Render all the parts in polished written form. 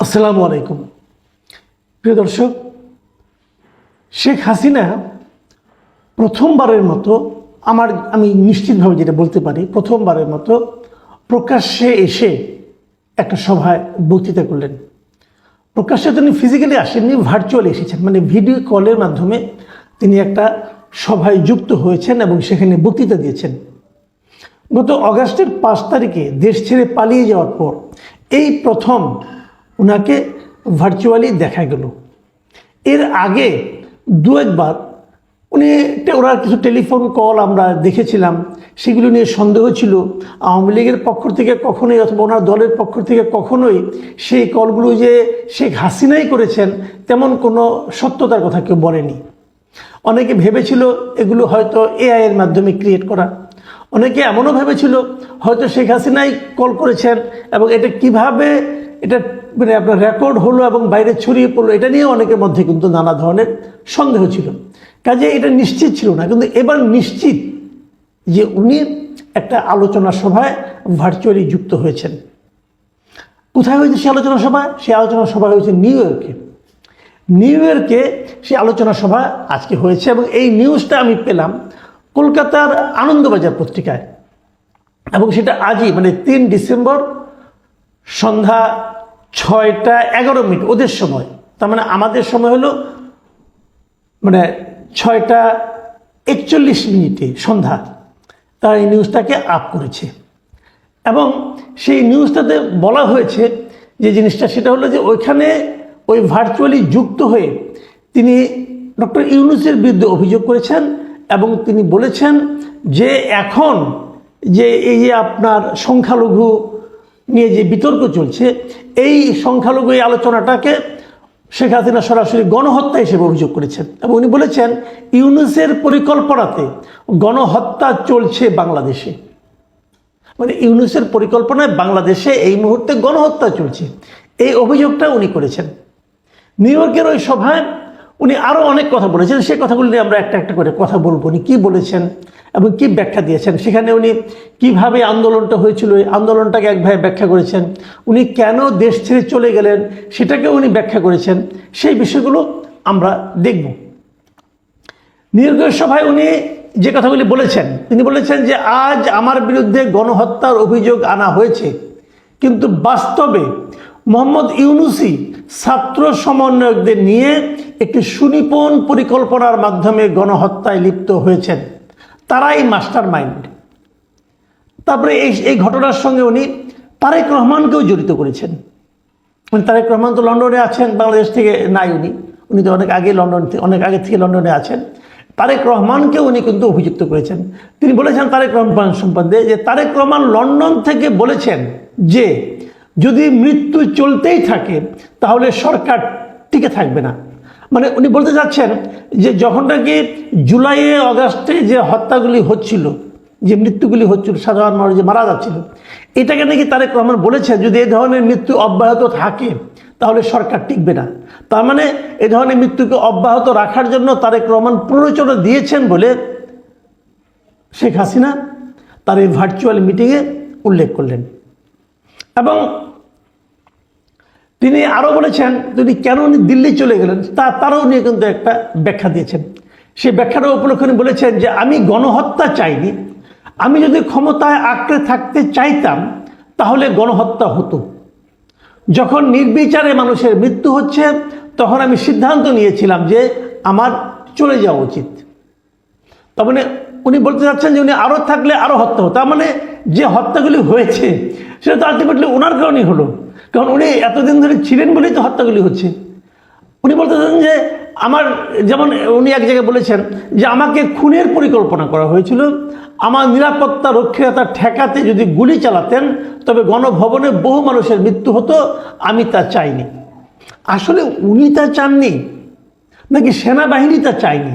আসসালামু আলাইকুম প্রিয় দর্শক, শেখ হাসিনা প্রথমবারের মতো আমি নিশ্চিতভাবে যেটা বলতে পারি, প্রথমবারের মতো প্রকাশ্যে এসে একটা সভায় বক্তৃতা করলেন। প্রকাশ্যে তিনি ফিজিক্যালি আসেননি, ভার্চুয়ালি এসেছেন, মানে ভিডিও কলের মাধ্যমে তিনি একটা সভায় যুক্ত হয়েছেন এবং সেখানে বক্তৃতা দিয়েছেন। গত অগাস্টের 5 তারিখে দেশ ছেড়ে পালিয়ে যাওয়ার পর এই প্রথম ওনাকে ভার্চুয়ালি দেখা গেল। এর আগে দু একবার ওনার কিছু টেলিফোন কল আমরা দেখেছিলাম, সেগুলো নিয়ে সন্দেহ ছিল। আওয়ামী লীগের পক্ষ থেকে কখনোই অথবা ওনার দলের পক্ষ থেকে কখনোই সেই কলগুলো যে শেখ হাসিনাই করেছেন তেমন কোনো সত্যতার কথা কেউ বলেনি। অনেকে ভেবেছিল এগুলো হয়তো এআই এর মাধ্যমে ক্রিয়েট করা, অনেকে এমনও ভেবেছিল হয়তো শেখ হাসিনাই কল করেছেন এবং এটা কিভাবে মানে আপনার রেকর্ড হলো এবং বাইরে ছড়িয়ে পড়লো, এটা নিয়ে অনেকের মধ্যে কিন্তু নানা ধরনের সন্দেহ ছিল। কাজে এটা নিশ্চিত ছিল না, কিন্তু এবার নিশ্চিত যে উনি একটা আলোচনা সভায় ভার্চুয়ালি যুক্ত হয়েছেন। কোথায় হয়েছে সেই আলোচনা সভা? সেই আলোচনা সভা হয়েছে নিউ ইয়র্কে। সেই আলোচনা সভা আজকে হয়েছে এবং এই নিউজটা আমি পেলাম কলকাতার আনন্দবাজার পত্রিকায়, এবং সেটা আজই মানে 3 ডিসেম্বর সন্ধ্যা 6:11 ওদের সময়, তার মানে আমাদের সময় হলো মানে 6:41 সন্ধ্যা তারা এই নিউজটাকে আপ করেছে। এবং সেই নিউজটাতে বলা হয়েছে যে জিনিসটা সেটা হলো যে ওইখানে ওই ভার্চুয়ালি যুক্ত হয়ে তিনি ডক্টর ইউনূসের বিরুদ্ধে অভিযোগ করেছেন এবং তিনি বলেছেন যে এখন যে এই যে আপনার সংখ্যালঘু নিয়ে যে বিতর্ক চলছে, এই সংখ্যালঘু এই আলোচনাটাকে শেখ হাসিনা সরাসরি গণহত্যা হিসেবে অভিযোগ করেছেন এবং উনি বলেছেন ইউনূসের পরিকল্পনাতে গণহত্যা চলছে বাংলাদেশে, মানে ইউনূসের পরিকল্পনায় বাংলাদেশে এই মুহূর্তে গণহত্যা চলছে, এই অভিযোগটা উনি করেছেন। নিউ ইয়র্কের ওই সভায় উনি আরও অনেক কথা বলেছেন, সেই কথাগুলো নিয়ে আমরা একটা একটা করে কথা বলবো। উনি কী বলেছেন এবং কী ব্যাখ্যা দিয়েছেন, সেখানে উনি কীভাবে আন্দোলনটা হয়েছিল এই আন্দোলনটাকে একভাবে ব্যাখ্যা করেছেন, উনি কেন দেশ ছেড়ে চলে গেলেন সেটাকেও উনি ব্যাখ্যা করেছেন। সেই বিষয়গুলো আমরা দেখব। নিউ ইয়র্কের সভায় উনি যে কথাগুলি বলেছেন, তিনি বলেছেন যে আজ আমার বিরুদ্ধে গণহত্যার অভিযোগ আনা হয়েছে, কিন্তু বাস্তবে মোহাম্মদ ইউনূসই ছাত্র সমন্বয়কদের নিয়ে একটি সুনিপুণ পরিকল্পনার মাধ্যমে গণহত্যায় লিপ্ত হয়েছেন, তারাই মাস্টার মাইন্ড। তারপরে এই ঘটনার সঙ্গে উনি তারেক রহমানকেও জড়িত করেছেন। তারেক রহমান তো লন্ডনে আছেন, বাংলাদেশ থেকে নাই, উনি তো অনেক আগে থেকে লন্ডনে আছেন। তারেক রহমানকেও উনি কিন্তু অভিযুক্ত করেছেন। তিনি বলেছেন তারেক রহমান সম্বন্ধে যে তারেক রহমান লন্ডন থেকে বলেছেন যে যদি মৃত্যু চলতেই থাকে তাহলে সরকার টিকে থাকবে না। মানে উনি বলতে চাচ্ছেন যে যখন নাকি জুলাইয়ে অগাস্টে যে হত্যাগুলি হচ্ছিল, যে মৃত্যুগুলি হচ্ছিল, সাধারণ মানুষ যে মারা যাচ্ছিল, এটাকে নাকি তারেক রহমান বলেছেন যদি এই ধরনের মৃত্যু অব্যাহত থাকে তাহলে সরকার টিকবে না। তার মানে এই ধরনের মৃত্যুকে অব্যাহত রাখার জন্য তারেক রহমান প্ররোচনা দিয়েছেন বলে শেখ হাসিনা তার এই ভার্চুয়াল মিটিংয়ে উল্লেখ করলেন। এবং তিনি আরও বলেছেন তিনি কেন উনি দিল্লি চলে গেলেন তারও নিয়ে কিন্তু একটা ব্যাখ্যা দিয়েছেন। সেই ব্যাখ্যাটা উপলক্ষে উনি বলেছেন যে আমি গণহত্যা চাইনি, আমি যদি ক্ষমতায় আঁকড়ে থাকতে চাইতাম তাহলে গণহত্যা হতো। যখন নির্বিচারে মানুষের মৃত্যু হচ্ছে তখন আমি সিদ্ধান্ত নিয়েছিলাম যে আমার চলে যাওয়া উচিত। তার মানে উনি বলতে চাচ্ছেন যে উনি আরও থাকলে আরও হত্যা হতো। তার মানে যে হত্যাগুলি হয়েছে সেটা তো আলটিমেটলি ওনার কারণেই হলো, কারণ উনি এতদিন ধরে ছিলেন বলেই তো হত্যাগুলি হচ্ছে। উনি বলতে চাচ্ছেন যে আমার, যেমন উনি এক জায়গায় বলেছেন যে আমাকে খুনের পরিকল্পনা করা হয়েছিল, আমার নিরাপত্তা রক্ষীরা ঠেকাতে যদি গুলি চালাতেন তবে গণভবনে বহু মানুষের মৃত্যু হতো, আমি তা চাইনি। আসলে উনি তা চাননি নাকি সেনাবাহিনী তা চায়নি,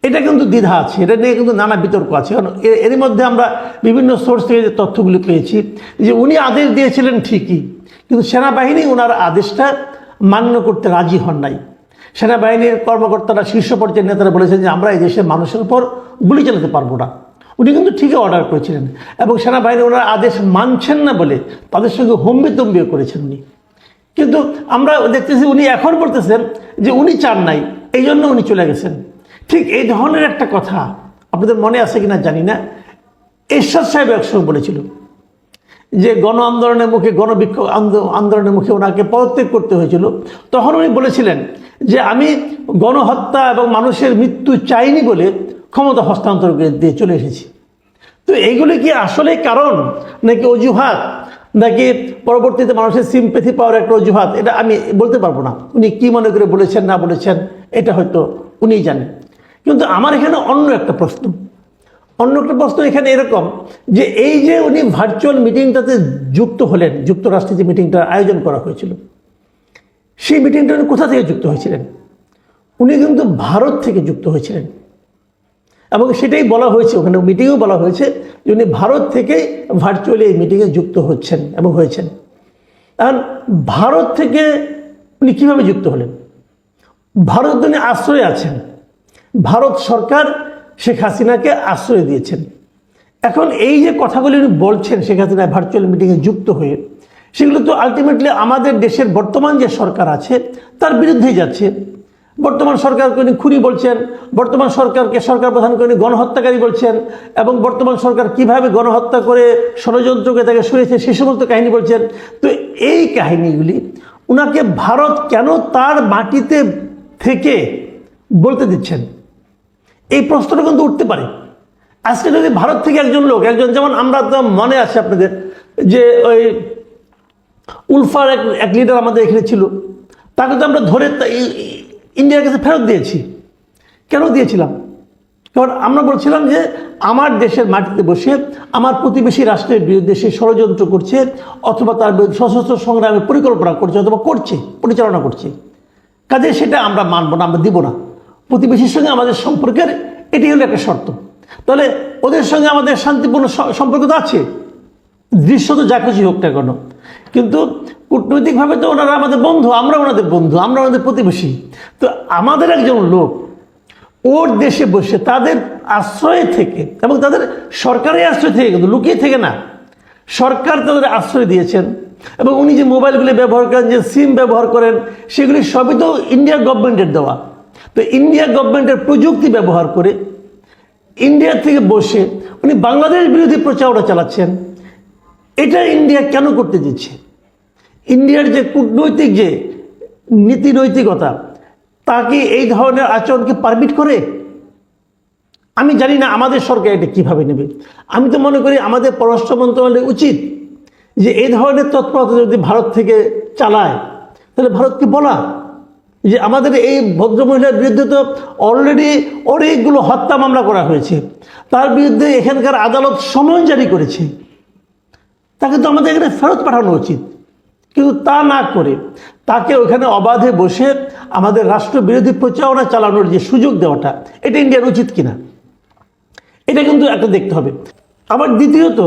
এটা কিন্তু দ্বিধা আছে, এটা নিয়ে কিন্তু নানা বিতর্ক আছে। কারণ এর মধ্যে আমরা বিভিন্ন সোর্স থেকে যে তথ্যগুলি পেয়েছি যে উনি আদেশ দিয়েছিলেন ঠিকই, কিন্তু সেনাবাহিনী ওনার আদেশটা মান্য করতে রাজি হন নাই। সেনাবাহিনীর কর্মকর্তারা, শীর্ষ পর্যায়ের নেতারা বলেছেন যে আমরা এই দেশের মানুষের উপর গুলি চালাতে পারবো না। উনি কিন্তু ঠিকই অর্ডার করেছিলেন এবং সেনাবাহিনী ওনার আদেশ মানছেন না বলে তাদের সঙ্গে হম্বিতম্বিও করেছেন উনি। কিন্তু আমরা দেখতেছি উনি এখন বলতেছেন যে উনি চান নাই, এই জন্য উনি চলে গেছেন। ঠিক এই ধরনের একটা কথা আপনাদের মনে আছে কিনা জানি না, এরশাদ সাহেব একসময় বলেছিল যে গণ আন্দোলনের মুখে, গণবিক্ষোভ আন্দোলনের মুখে ওনাকে পদত্যাগ করতে হয়েছিল। তখন উনি বলেছিলেন যে আমি গণহত্যা এবং মানুষের মৃত্যু চাইনি বলে ক্ষমতা হস্তান্তর দিয়ে চলে এসেছি। তো এইগুলি কি আসলে কারণ নাকি অজুহাত, নাকি পরবর্তীতে মানুষের সিম্প্যাথি পাওয়ার একটা অজুহাত, এটা আমি বলতে পারবো না। উনি কি মনে করে বলেছেন না বলেছেন এটা হয়তো উনিই জানেন। কিন্তু আমার এখানে অন্য একটা প্রশ্ন এখানে এরকম যে এই যে উনি ভার্চুয়াল মিটিংটাতে যুক্ত হলেন, যুক্তরাষ্ট্রে যে মিটিংটার আয়োজন করা হয়েছিল, সেই মিটিংটা উনি কোথা থেকে যুক্ত হয়েছিলেন? উনি কিন্তু ভারত থেকে যুক্ত হয়েছিলেন এবং সেটাই বলা হয়েছে, ওখানে মিটিংও বলা হয়েছে যে উনি ভারত থেকে ভার্চুয়ালি এই মিটিংয়ে যুক্ত হচ্ছেন এবং হয়েছেন। কারণ ভারত থেকে উনি কীভাবে যুক্ত হলেন? ভারত উনি আশ্রয়ে আছেন, ভারত সরকার শেখ হাসিনাকে আশ্রয় দিয়েছেন। এখন এই যে কথাগুলি উনি বলছেন শেখ হাসিনা ভার্চুয়াল মিটিংয়ে যুক্ত হয়ে, সেগুলো তো আলটিমেটলি আমাদের দেশের বর্তমান যে সরকার আছে তার বিরুদ্ধেই যাচ্ছে। বর্তমান সরকারকে উনি খুনি বলছেন, বর্তমান সরকারকে, সরকার প্রধানকে উনি গণহত্যাকারী বলছেন, এবং বর্তমান সরকার কিভাবে গণহত্যা করে ষড়যন্ত্রকে তাকে সরিয়েছে সে সমস্ত কাহিনী বলছেন। তো এই কাহিনীগুলি উনাকে ভারত কেন তার মাটিতে থেকে বলতে দিচ্ছেন, এই প্রশ্নটা কিন্তু উঠতে পারে। আজকে যদি ভারত থেকে একজন লোক, যেমন আমরা তো মনে আছে আপনাদের যে ওই উলফার এক লিডার আমাদের এখানে ছিল, তাকে তো আমরা ধরে ইন্ডিয়ার কাছে ফেরত দিয়েছি। কেন দিয়েছিলাম? কারণ আমরা বলছিলাম যে আমার দেশের মাটিতে বসে আমার প্রতিবেশী রাষ্ট্রের বিরুদ্ধে সে ষড়যন্ত্র করছে, অথবা তার বিরুদ্ধে সশস্ত্র সংগ্রামে পরিকল্পনা করছে, অথবা করছে, পরিচালনা করছে। কাজে সেটা আমরা মানব না, আমরা দিব না। প্রতিবেশীর সঙ্গে আমাদের সম্পর্কের এটি হলো একটা শর্ত। তাহলে ওদের সঙ্গে আমাদের শান্তিপূর্ণ সম্পর্ক তো আছে, দৃশ্যত যা কিছু হোক না কেন, কিন্তু কূটনৈতিকভাবে তো ওনারা আমাদের বন্ধু, আমরা ওনাদের বন্ধু, আমরা ওনাদের প্রতিবেশী। তো আমাদের একজন লোক ওর দেশে বসে তাদের আশ্রয় থেকে, এবং তাদের সরকারের আশ্রয় থেকে, কিন্তু লুকিয়ে থেকে না, সরকার তাদের আশ্রয় দিয়েছেন। এবং উনি যে মোবাইলগুলি ব্যবহার করেন, যে সিম ব্যবহার করেন, সেগুলি সবই তো ইন্ডিয়া গভর্নমেন্টের দেওয়া। তো ইন্ডিয়া গভর্নমেন্টের প্রযুক্তি ব্যবহার করে ইন্ডিয়া থেকে বসে উনি বাংলাদেশ বিরোধী প্রচারণা চালাচ্ছেন। এটা ইন্ডিয়া কেন করতে দিচ্ছে? ইন্ডিয়ার যে কূটনৈতিক যে নীতি নৈতিকতা, তাকে এই ধরনের আচরণকে পারমিট করে? আমি জানি না আমাদের সরকার এটা কীভাবে নেবে। আমি তো মনে করি আমাদের পররাষ্ট্র মন্ত্রণালয় উচিত যে এই ধরনের তৎপরতা যদি ভারত থেকে চালায়, তাহলে ভারতকে বলা যে আমাদের এই ভদ্রমহিলার বিরুদ্ধে তো অলরেডি অনেকগুলো হত্যা মামলা করা হয়েছে, তার বিরুদ্ধে এখানকার আদালত সমন জারি করেছে, তাকে তো আমাদের এখানে ফেরত পাঠানো উচিত। কিন্তু তা না করে তাকে ওখানে অবাধে বসে আমাদের রাষ্ট্রবিরোধী প্রচারণা চালানোর যে সুযোগ দেওয়াটা, এটা ইন্ডিয়ার উচিত কিনা, এটা কিন্তু একটা দেখতে হবে। আবার দ্বিতীয়ত,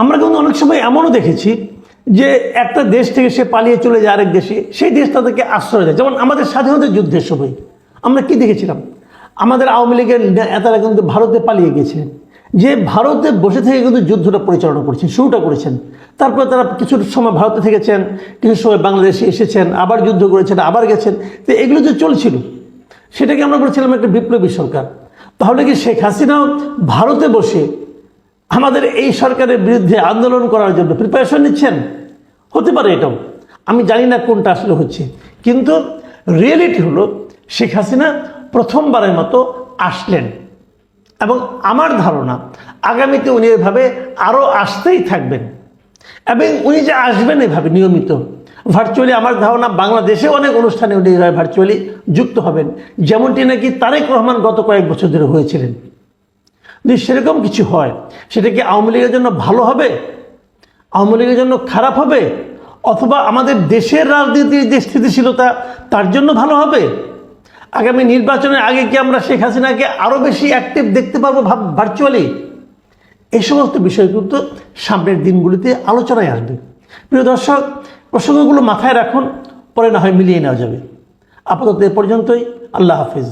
আমরা কিন্তু অনেক সময় এমনও দেখেছি যে একটা দেশ থেকে সে পালিয়ে চলে যায় আরেক দেশে, সেই দেশ তাদেরকে আশ্রয় দেয়। যেমন আমাদের স্বাধীনতা যুদ্ধের সময় আমরা কি দেখেছিলাম, আমাদের আওয়ামী লীগের নেতারা কিন্তু ভারতে পালিয়ে গেছিলেন, যে ভারতে বসে থেকে কিন্তু যুদ্ধটা পরিচালনা করেছেন, শুরুটা করেছেন। তারপরে তারা কিছু সময় ভারতে থেকেছেন, কিছু সময় বাংলাদেশে এসেছেন, আবার যুদ্ধ করেছেন, আবার গেছেন। তো এগুলো যে চলছিল, সেটাকে আমরা বলছিলাম একটা বিপ্লবী সরকার। তাহলে কি শেখ হাসিনাও ভারতে বসে আমাদের এই সরকারের বিরুদ্ধে আন্দোলন করার জন্য প্রিপারেশন নিচ্ছেন? হতে পারে এটাও, আমি জানি না কোনটা আসলে হচ্ছে। কিন্তু রিয়েলিটি হলো শেখ হাসিনা প্রথমবারের মতো আসলেন, এবং আমার ধারণা আগামীতে উনি এভাবে আরও আসতেই থাকবেন। এবং উনি যে আসবেন এভাবে নিয়মিত ভার্চুয়ালি, আমার ধারণা বাংলাদেশে অনেক অনুষ্ঠানে উনি এভাবে ভার্চুয়ালি যুক্ত হবেন, যেমনটি নাকি তারেক রহমান গত কয়েক বছর ধরে হয়েছিলেন। যদি সেরকম কিছু হয়, সেটা কি আওয়ামী লীগের জন্য ভালো হবে, আওয়ামী লীগের জন্য খারাপ হবে, অথবা আমাদের দেশের রাজনীতির যে স্থিতিশীলতা তার জন্য ভালো হবে? আগামী নির্বাচনের আগে কি আমরা শেখ হাসিনাকে আরও বেশি অ্যাক্টিভ দেখতে পারবো ভার্চুয়ালি? এই সমস্ত বিষয় কিন্তু সামনের দিনগুলিতে আলোচনায় আসবে। প্রিয় দর্শক, প্রসঙ্গগুলো মাথায় রাখুন, পরে না হয় মিলিয়ে নেওয়া যাবে। আপাতত এ পর্যন্তই। আল্লাহ হাফিজ।